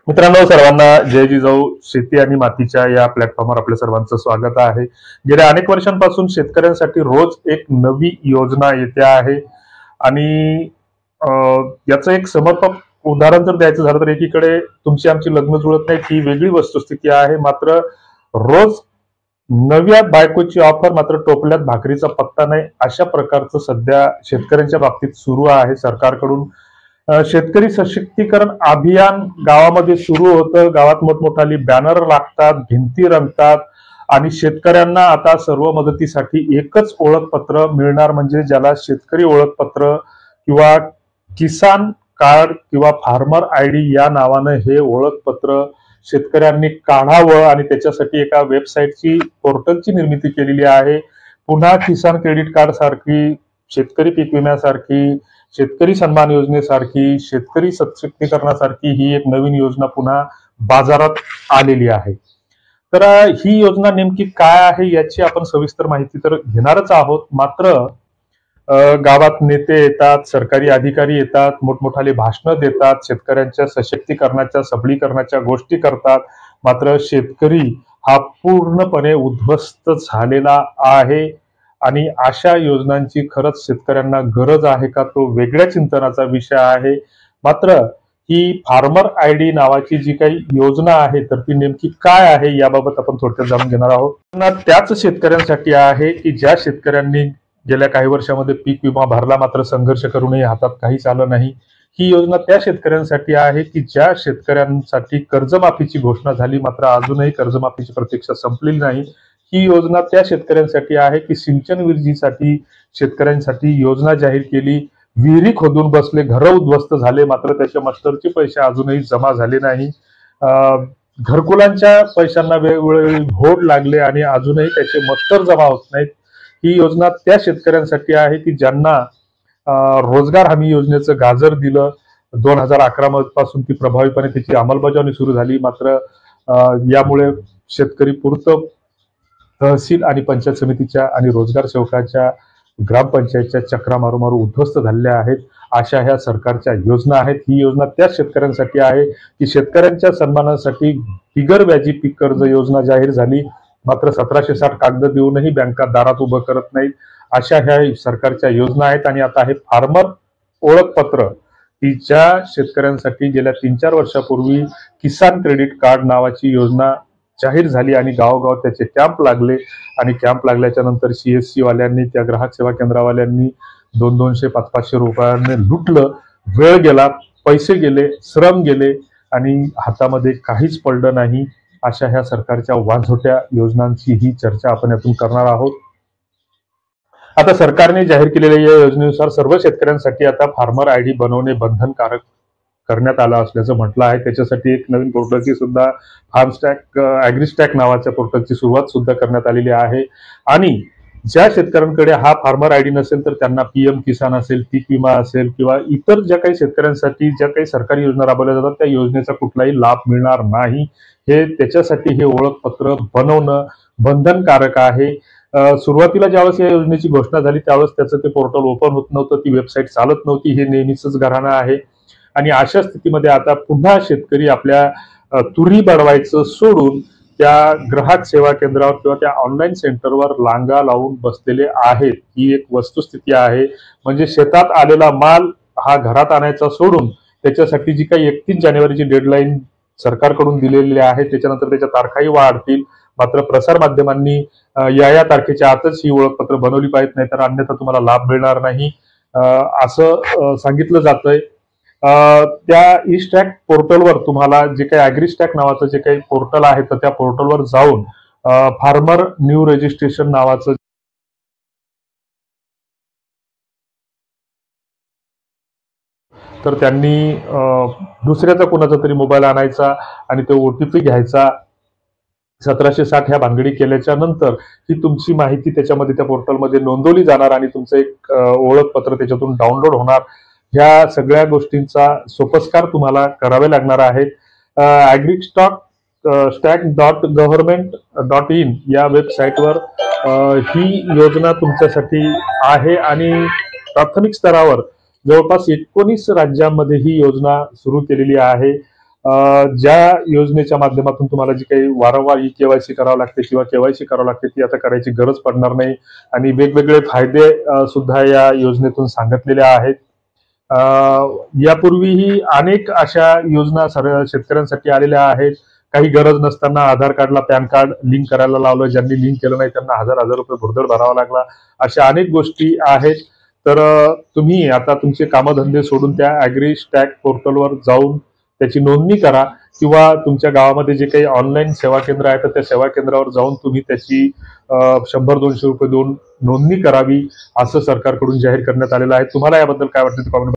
मित्रांनो, सर्वांना जय जिजाऊ. शेती आणि मातीच्या या प्लॅटफॉर्मवर आपल्या सर्वांचं स्वागत आहे. गेल्या अनेक वर्षांपासून शेतकऱ्यांसाठी रोज एक नवी योजना येते आहे आणि याचं एक समर्पक उदाहरण जर द्यायचं झालं तर एकीकडे तुमची आमची लग्न जुळत नाही ही वेगळी वस्तुस्थिती आहे. मात्र रोज नव्या बायकोची ऑफर मात्र टोपल्यात भाकरीचा पत्ता नाही, अशा प्रकारचं सध्या शेतकऱ्यांच्या बाबतीत सुरू आहे सरकारकडून. शेतकरी सशक्तीकरण अभियान गावामध्ये सुरू होतं. गावात मोठमोठाली बॅनर लागतात, भिंती रंगतात आणि शेतकऱ्यांना आता सर्व मदतीसाठी एकच ओळखपत्र मिळणार, म्हणजे ज्याला शेतकरी ओळखपत्र किंवा किसान कार्ड किंवा फार्मर आयडी या नावानं हे ओळखपत्र शेतकऱ्यांनी काढावं आणि त्याच्यासाठी एका वेबसाईटची पोर्टलची निर्मिती केलेली आहे. पुन्हा किसान क्रेडिट कार्ड सारखी, शेतकरी पीक विम्यासारखी, शेतकरी सन्मान योजनेसारखी, शेतकरी सशक्तीकरणासारखी ही एक नवीन योजना पुन्हा बाजारात आलेली आहे. तर ही योजना नेमकी काय आहे याची आपण सविस्तर माहिती तर घेणारच आहोत. मात्र गावात नेते येतात, सरकारी अधिकारी येतात, मोठमोठाले भाषणं देतात, शेतकऱ्यांच्या सशक्तीकरणाच्या सबलीकरणाच्या गोष्टी करतात. मात्र शेतकरी हा पूर्णपणे उद्ध्वस्त झालेला आहे आणि अशा योजनांची खरंच शेतकऱ्यांना गरज आहे का, तो वेगळ्या चिंतनाचा विषय आहे. मात्र ही फार्मर आयडी नावाची जी काही योजना आहे तर ती नेमकी काय आहे याबाबत आपण थोडक्यात जाणून घेणार आहोत. त्याच शेतकऱ्यांसाठी आहे की ज्या शेतकऱ्यांनी गेल्या काही वर्षामध्ये पीक विमा भरला मात्र संघर्ष करूनही हातात काहीच आलं नाही. ही योजना त्या शेतकऱ्यांसाठी आहे की ज्या शेतकऱ्यांसाठी कर्जमाफीची घोषणा झाली मात्र अजूनही कर्जमाफीची प्रतीक्षा संपलेली नाही. ही योजना त्या शेतकऱ्यांसाठी आहे की सिंचन विहिरीसाठी शेतकऱ्यांसाठी योजना जाहीर केली. विहिरी खोदून बसले, घरं उद्ध्वस्त झाले मात्र त्याच्या मस्टरचे पैसे अजूनही जमा झाले नाही. घरकुलांच्या पैशांना वेळोवेळी होड लागले आणि अजूनही त्याचे मस्टर जमा होत नाहीत. ही योजना त्या शेतकऱ्यांसाठी आहे की ज्यांना रोजगार हमी योजनेचं गाजर दिलं. 2011 पासून ती प्रभावीपणे त्याची अंमलबजावणी सुरू झाली. मात्र यामुळे शेतकरी पुरतं तहसील आणि पंचायत समितीच्या आणि रोजगार सेवकाच्या ग्रामपंचायतच्या चक्रा मारू उद्ध्वस्त झालेल्या आहेत. अशा ह्या सरकारच्या योजना आहेत. ही योजना त्या शेतकऱ्यांसाठी आहे की शेतकऱ्यांच्या सन्मानासाठी बिगर व्याजी पीक कर्ज योजना जाहीर झाली. मात्र 1760 कागद देऊनही बँका दारात उभं करत नाहीत. अशा ह्या सरकारच्या योजना आहेत. आणि आता हे फार्मर ओळखपत्र ही ज्या शेतकऱ्यांसाठी गेल्या 3-4 वर्षापूर्वी किसान क्रेडिट कार्ड नावाची योजना जाहीर झाली आणि गावोगाव त्याचे कॅम्प लागले आणि कॅम्प लागल्याच्या नंतर CSC वाल्यांनी, त्या ग्राहक सेवा केंद्रावाल्यांनी 200-500 रुपयांनी लुटलं. वेळ गेला, पैसे गेले, श्रम गेले आणि हातामध्ये काहीच पडलं नाही. अशा ह्या सरकारच्या वांझोट्या योजनांची ही चर्चा आपण यातून करणार आहोत. आता सरकारने जाहीर केलेल्या या योजनेनुसार सर्व शेतकऱ्यांसाठी आता फार्मर आयडी बनवणे बंधनकारक करण्यात आलं असल्याचं म्हटलं आहे. त्याच्यासाठी एक नवीन पोर्टलची सुद्धा फार्मस्टॅक ॲग्रीस्टॅक नावाच्या पोर्टलची सुरुवात सुद्धा करण्यात आलेली आहे. आणि ज्या शेतकऱ्यांकडे हा फार्मर आयडी नसेल तर त्यांना PM किसान असेल, पीक विमा असेल किंवा इतर ज्या काही शेतकऱ्यांसाठी ज्या काही सरकारी योजना राबवल्या जातात त्या योजनेचा कुठलाही लाभ मिळणार नाही. हे त्याच्यासाठी हे ओळखपत्र बनवणं बंधनकारक आहे. सुरुवातीला ज्यावेळेस या योजनेची घोषणा झाली त्यावेळेस त्याचं ते पोर्टल ओपन होत नव्हतं, ती वेबसाईट चालत नव्हती. हे नेहमीच घराणं आहे. आणि अशा स्थितीमध्ये आता पुन्हा शेतकरी आपल्या तुरी बडवायचं सोडून त्या ग्राहक सेवा केंद्रावर किंवा त्या ऑनलाईन सेंटरवर लांगा लावून बसलेले आहेत. ही एक वस्तुस्थिती आहे. म्हणजे शेतात आलेला माल हा घरात आणायचा सोडून त्याच्यासाठी जी काही 31 जानेवारीची डेडलाईन सरकारकडून दिलेली आहे त्याच्यानंतर त्याच्या तारखाही वाढतील. मात्र प्रसार माध्यमांनी या तारखेच्या आतच ही ओळखपत्र बनवली पाहिजेत, नाहीतर अन्यथा तुम्हाला लाभ मिळणार नाही असं सांगितलं जातंय. त्या ई-स्टॅक पोर्टलवर तुम्हाला जे काही ॲग्रीस्टॅक नावाचं जे काही पोर्टल आहे तर त्या पोर्टलवर जाऊन फार्मर न्यू रजिस्ट्रेशन नावाचं तर त्यांनी दुसऱ्याचा कुणाचा तरी मोबाईल आणायचा आणि तो OTP घ्यायचा. 1760 ह्या भानगडी केल्याच्या नंतर ही तुमची माहिती त्याच्यामध्ये त्या पोर्टलमध्ये नोंदवली जाणार आणि तुमचं एक ओळखपत्र त्याच्यातून डाउनलोड होणार. ह्या सगळ्या गोष्टींचा सोपस्कार तुम्हाला करावे लागणार आहेत. agristock.government.in या वेबसाईटवर ही योजना तुमच्यासाठी आहे आणि प्राथमिक स्तरावर जवळपास 19 राज्यांमध्ये ही योजना सुरू केलेली आहे. ज्या योजनेच्या माध्यमातून तुम्हाला जी काही वारंवार केवायसी करावं लागते किंवा केवायसी करावं लागते ती आता करायची गरज पडणार नाही आणि वेगवेगळे फायदे सुद्धा या योजनेतून सांगितलेले आहेत. यापूर्वीही अनेक अशा योजना शेतकऱ्यांसाठी आलेल्या आहेत. काही गरज नसताना आधार कार्डला पॅन कार्ड लिंक करायला लावलं, ज्यांनी लिंक केलं नाही त्यांना हजार हजार रुपये भुर्दड भरावा लागला. अशा अनेक गोष्टी आहेत. तर तुम्ही आता तुमचे कामधंदे सोडून त्या ऍग्री स्टॅक पोर्टलवर जाऊन त्याची नोंदणी करा किंवा तुमच्या गावामध्ये जे काही ऑनलाईन सेवा केंद्र आहे तर त्या सेवा केंद्रावर जाऊन तुम्ही त्याची 100-200 रुपये देऊन नोंदणी करावी असं सरकारकडून जाहीर करण्यात आलेलं आहे. तुम्हाला याबद्दल काय वाटतं ते कॉमेंट